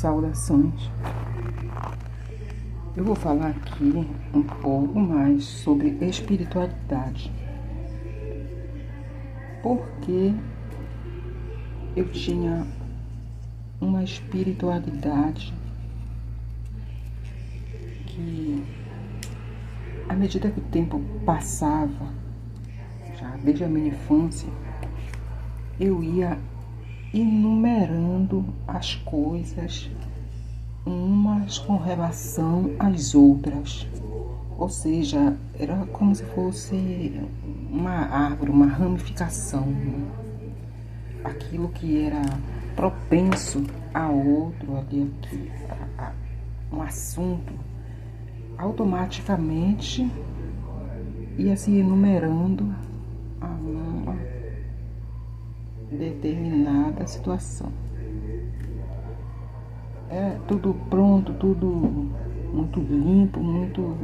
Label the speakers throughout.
Speaker 1: Saudações. Eu vou falar aqui um pouco mais sobre espiritualidade. Porque eu tinha uma espiritualidade que, à medida que o tempo passava, já desde a minha infância, eu ia enumerando as coisas umas com relação às outras. Ou seja, era como se fosse uma árvore, uma ramificação, né? Aquilo que era propenso a outro, um assunto, automaticamente ia se enumerando a uma determinada situação. É tudo pronto, tudo muito limpo, muito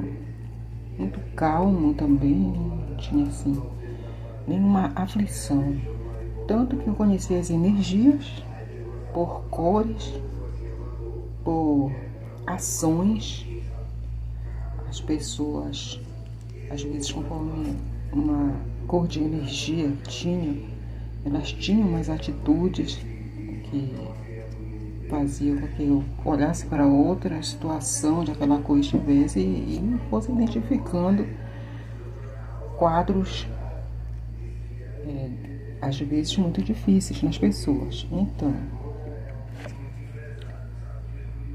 Speaker 1: calmo também, não tinha assim nenhuma aflição. Tanto que eu conheci as energias por cores, por ações. As pessoas, às vezes, conforme uma cor de energia elas tinham umas atitudes que faziam com que eu olhasse para outra situação de aquela cor estivesse e fosse identificando quadros, às vezes, muito difíceis nas pessoas. Então,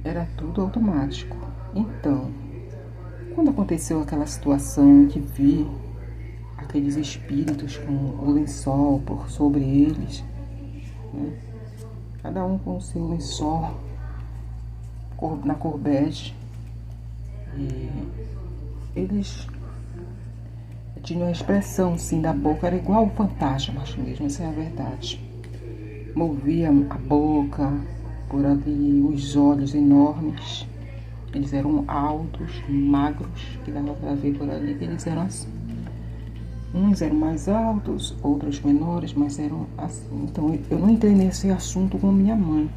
Speaker 1: era tudo automático. Então, quando aconteceu aquela situação que vi aqueles espíritos com o lençol por sobre eles, né? Cada um com o seu lençol na cor bege, e eles tinham a expressão, sim, da boca, era igual fantasmas mesmo, essa é a verdade. Movia a boca, por ali, os olhos enormes. Eles eram altos, magros, que dava para ver por ali que eles eram assim. Uns eram mais altos, outros menores, mas eram assim. Então, eu não entrei nesse assunto com minha mãe.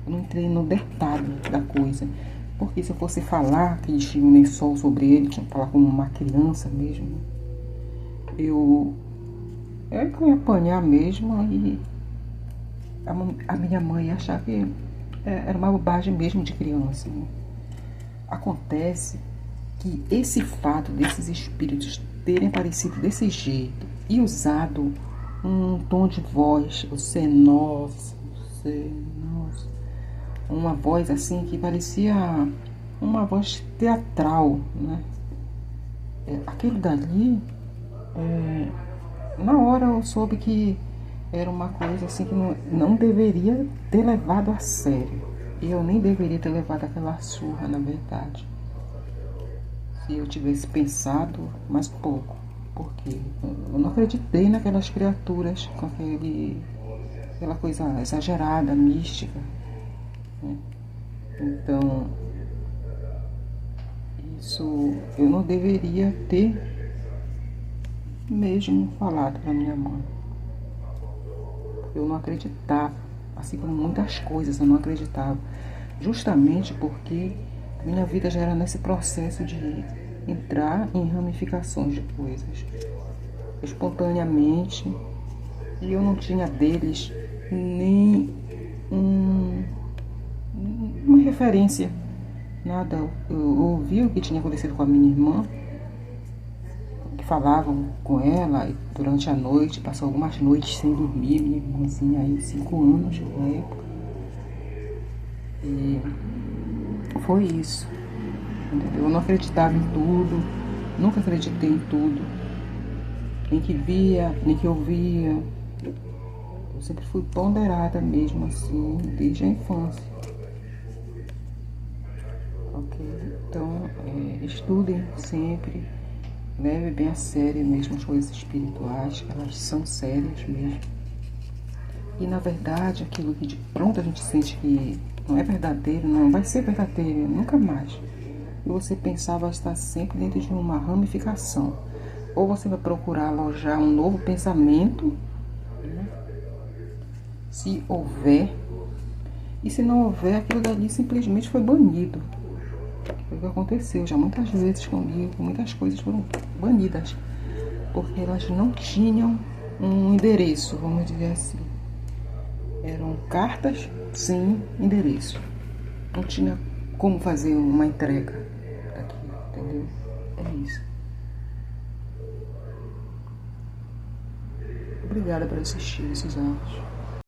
Speaker 1: Eu não entrei no detalhe da coisa. Porque se eu fosse falar que eles tinham um lençol sobre ele, tinha que falar como uma criança mesmo, eu ia apanhar mesmo, e a minha mãe ia achar que era uma bobagem mesmo de criança, né? Acontece que esse fato desses espíritos terem aparecido desse jeito e usado um tom de voz, uma voz assim que parecia uma voz teatral, né? Aquilo dali, na hora eu soube que era uma coisa assim que não deveria ter levado a sério. E eu nem deveria ter levado aquela surra, na verdade. Se eu tivesse pensado mais pouco. Porque eu não acreditei naquelas criaturas com aquela coisa exagerada, mística, né? Então, isso eu não deveria ter mesmo falado para minha mãe. Eu não acreditava, assim como muitas coisas eu não acreditava, justamente porque minha vida já era nesse processo de entrar em ramificações de coisas espontaneamente, e eu não tinha deles nem uma referência, nada. Eu ouvi o que tinha acontecido com a minha irmã, que falavam com ela, e durante a noite, passou algumas noites sem dormir, minha irmãzinha aí, 5 anos na época. E foi isso, entendeu? Eu não acreditava em tudo, nunca acreditei em tudo, nem que via, nem que ouvia. Eu sempre fui ponderada mesmo assim, desde a infância. Ok? Então, estudem sempre, leve bem a sério mesmo as coisas espirituais, que elas são sérias mesmo. E na verdade, aquilo que de pronto a gente sente que não é verdadeiro, não vai ser verdadeiro, nunca mais. E você pensar vai estar sempre dentro de uma ramificação. Ou você vai procurar alojar um novo pensamento, né? Se houver, E se não houver, aquilo dali simplesmente foi banido. Foi o que aconteceu já muitas vezes comigo, muitas coisas foram banidas, porque elas não tinham um endereço, vamos dizer assim. Eram cartas sem endereço. Não tinha como fazer uma entrega aqui, entendeu? É isso. Obrigada por assistir esses áudios.